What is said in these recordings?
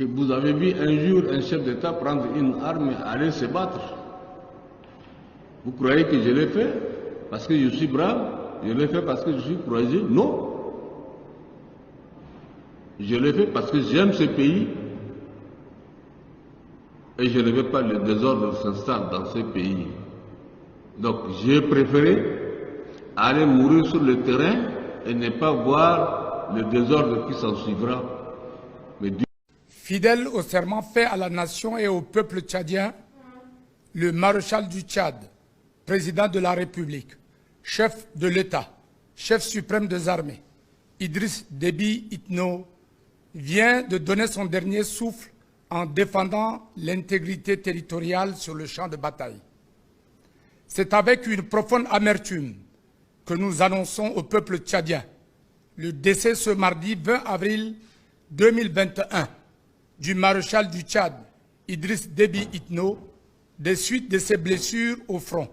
que vous avez vu un jour un chef d'État prendre une arme et aller se battre. Vous croyez que je l'ai fait parce que je suis brave? Je l'ai fait parce que je suis courageux? Non. Je l'ai fait parce que j'aime ce pays et je ne veux pas le désordre s'installe dans ce pays. Donc j'ai préféré aller mourir sur le terrain et ne pas voir le désordre qui s'en suivra. Fidèle au serment fait à la nation et au peuple tchadien, le maréchal du Tchad, président de la République, chef de l'État, chef suprême des armées, Idriss Déby Itno, vient de donner son dernier souffle en défendant l'intégrité territoriale sur le champ de bataille. C'est avec une profonde amertume que nous annonçons au peuple tchadien le décès ce mardi 20 avril 2021 du maréchal du Tchad, Idriss Déby Itno, des suites de ses blessures au front.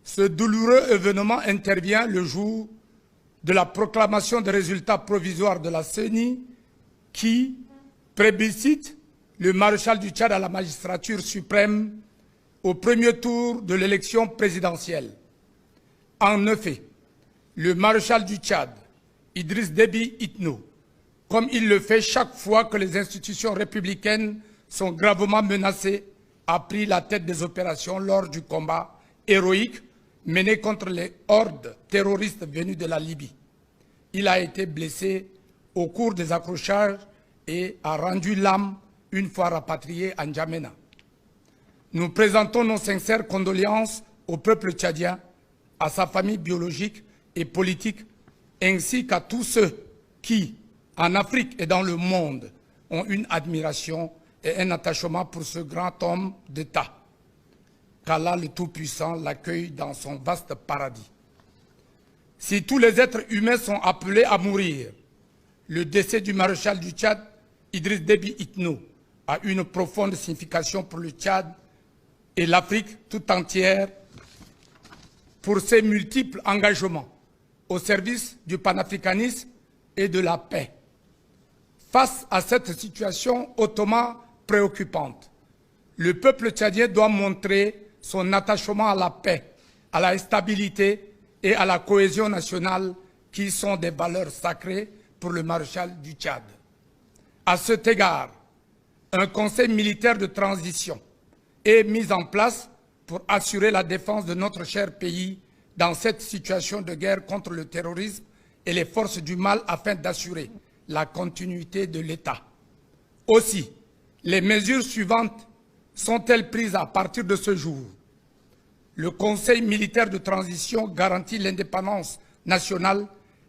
Ce douloureux événement intervient le jour de la proclamation des résultats provisoires de la CENI qui plébiscite le maréchal du Tchad à la magistrature suprême au premier tour de l'élection présidentielle. En effet, le maréchal du Tchad, Idriss Déby Itno, comme il le fait chaque fois que les institutions républicaines sont gravement menacées, a pris la tête des opérations lors du combat héroïque mené contre les hordes terroristes venues de la Libye. Il a été blessé au cours des accrochages et a rendu l'âme une fois rapatrié à N'Djamena. Nous présentons nos sincères condoléances au peuple tchadien, à sa famille biologique et politique, ainsi qu'à tous ceux qui, en Afrique et dans le monde, ont une admiration et un attachement pour ce grand homme d'État. Qu'Allah le Tout-Puissant l'accueille dans son vaste paradis. Si tous les êtres humains sont appelés à mourir, le décès du maréchal du Tchad, Idriss Déby Itno, a une profonde signification pour le Tchad et l'Afrique tout entière pour ses multiples engagements au service du panafricanisme et de la paix. Face à cette situation hautement préoccupante, le peuple tchadien doit montrer son attachement à la paix, à la stabilité et à la cohésion nationale qui sont des valeurs sacrées pour le maréchal du Tchad. À cet égard, un conseil militaire de transition est mis en place pour assurer la défense de notre cher pays dans cette situation de guerre contre le terrorisme et les forces du mal afin d'assurer la continuité de l'État. Aussi, les mesures suivantes sont-elles prises à partir de ce jour? Le Conseil militaire de transition garantit l'indépendance nationale,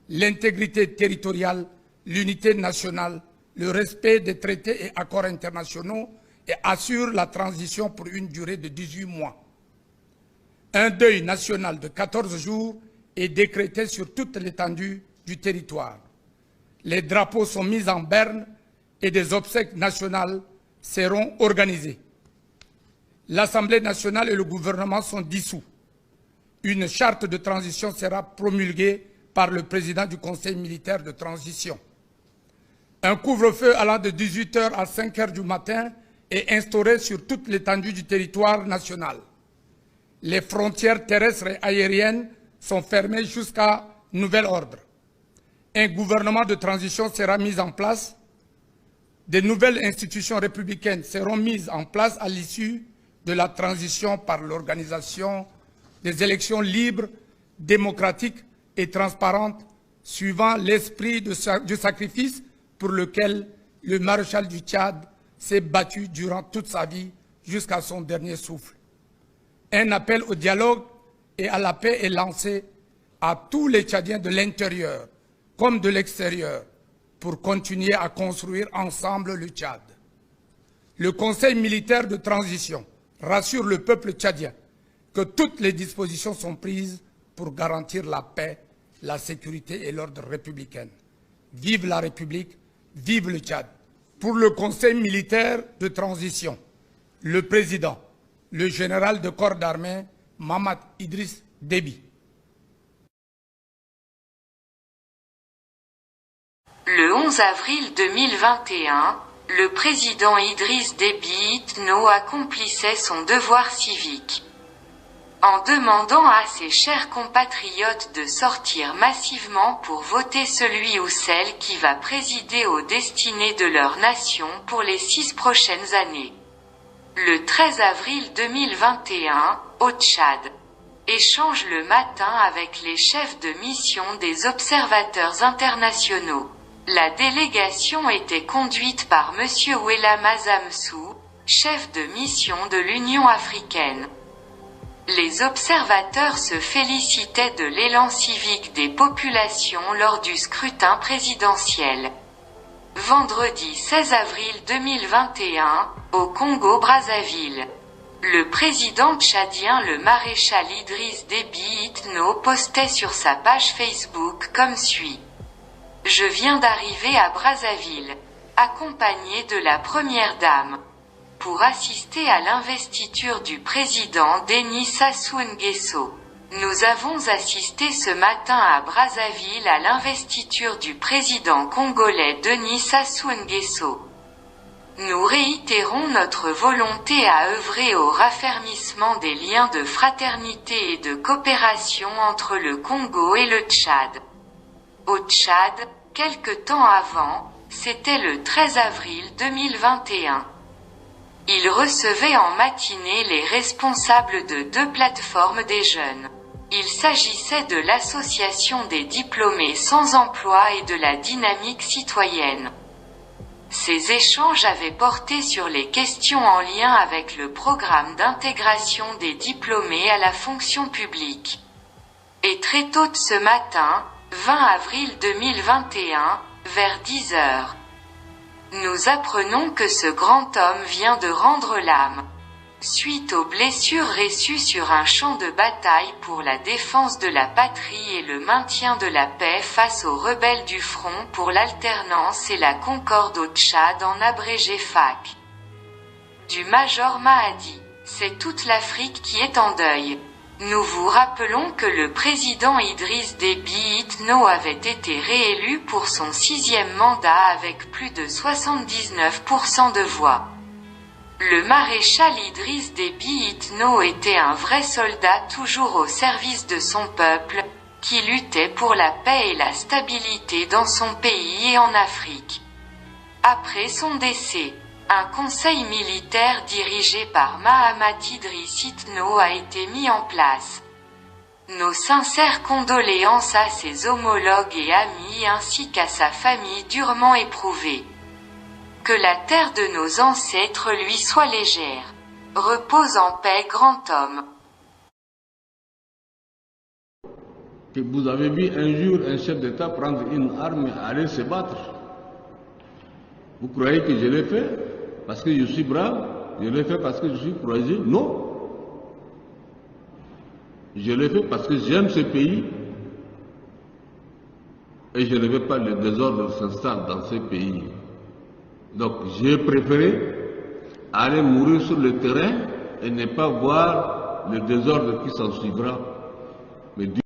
l'intégrité territoriale, l'unité nationale, le respect des traités et accords internationaux et assure la transition pour une durée de 18 mois. Un deuil national de 14 jours est décrété sur toute l'étendue du territoire. Les drapeaux sont mis en berne et des obsèques nationales seront organisées. L'Assemblée nationale et le gouvernement sont dissous. Une charte de transition sera promulguée par le président du Conseil militaire de transition. Un couvre-feu allant de 18 h à 5 h du matin est instauré sur toute l'étendue du territoire national. Les frontières terrestres et aériennes sont fermées jusqu'à nouvel ordre. Un gouvernement de transition sera mis en place. De nouvelles institutions républicaines seront mises en place à l'issue de la transition par l'organisation des élections libres, démocratiques et transparentes, suivant l'esprit du sacrifice pour lequel le maréchal du Tchad s'est battu durant toute sa vie jusqu'à son dernier souffle. Un appel au dialogue et à la paix est lancé à tous les Tchadiens de l'intérieur comme de l'extérieur pour continuer à construire ensemble le Tchad. Le Conseil militaire de transition rassure le peuple tchadien que toutes les dispositions sont prises pour garantir la paix, la sécurité et l'ordre républicain. Vive la République, vive le Tchad. Pour le Conseil militaire de transition, le président, le général de corps d'armée, Mahamat Idriss Déby. Le 11 avril 2021, Le président Idriss Déby Itno accomplissait son devoir civique. En demandant à ses chers compatriotes de sortir massivement pour voter celui ou celle qui va présider aux destinées de leur nation pour les 6 prochaines années. Le 13 avril 2021, au Tchad. Échange le matin avec les chefs de mission des observateurs internationaux. La délégation était conduite par M. Ouelama Zamsou, chef de mission de l'Union africaine. Les observateurs se félicitaient de l'élan civique des populations lors du scrutin présidentiel. Vendredi 16 avril 2021, au Congo-Brazzaville. Le président tchadien le maréchal Idriss Déby Itno postait sur sa page Facebook comme suit. Je viens d'arriver à Brazzaville, accompagné de la première dame, pour assister à l'investiture du président Denis Sassou Nguesso. Nous avons assisté ce matin à Brazzaville à l'investiture du président congolais Denis Sassou Nguesso. Nous réitérons notre volonté à œuvrer au raffermissement des liens de fraternité et de coopération entre le Congo et le Tchad. Au Tchad, quelque temps avant, c'était le 13 avril 2021. Il recevait en matinée les responsables de 2 plateformes des jeunes. Il s'agissait de l'association des diplômés sans emploi et de la dynamique citoyenne. Ces échanges avaient porté sur les questions en lien avec le programme d'intégration des diplômés à la fonction publique. Et très tôt ce matin, 20 avril 2021, vers 10 heures. Nous apprenons que ce grand homme vient de rendre l'âme. Suite aux blessures reçues sur un champ de bataille pour la défense de la patrie et le maintien de la paix face aux rebelles du Front pour l'alternance et la concorde au Tchad en abrégé FAC. Du Major Mahadi. C'est toute l'Afrique qui est en deuil. Nous vous rappelons que le président Idriss Déby Itno avait été réélu pour son 6e mandat avec plus de 79% de voix. Le maréchal Idriss Déby Itno était un vrai soldat toujours au service de son peuple, qui luttait pour la paix et la stabilité dans son pays et en Afrique. Après son décès, un conseil militaire dirigé par Mahamat Idriss Itno a été mis en place. Nos sincères condoléances à ses homologues et amis ainsi qu'à sa famille durement éprouvée. Que la terre de nos ancêtres lui soit légère. Repose en paix, grand homme. Que vous avez vu un jour un chef d'État prendre une arme et aller se battre. Vous croyez que je l'ai fait parce que je suis brave? Je l'ai fait parce que je suis courageux? Non. Je l'ai fait parce que j'aime ce pays et je ne veux pas le désordre s'installe dans ce pays. Donc j'ai préféré aller mourir sur le terrain et ne pas voir le désordre qui s'en suivra. Mais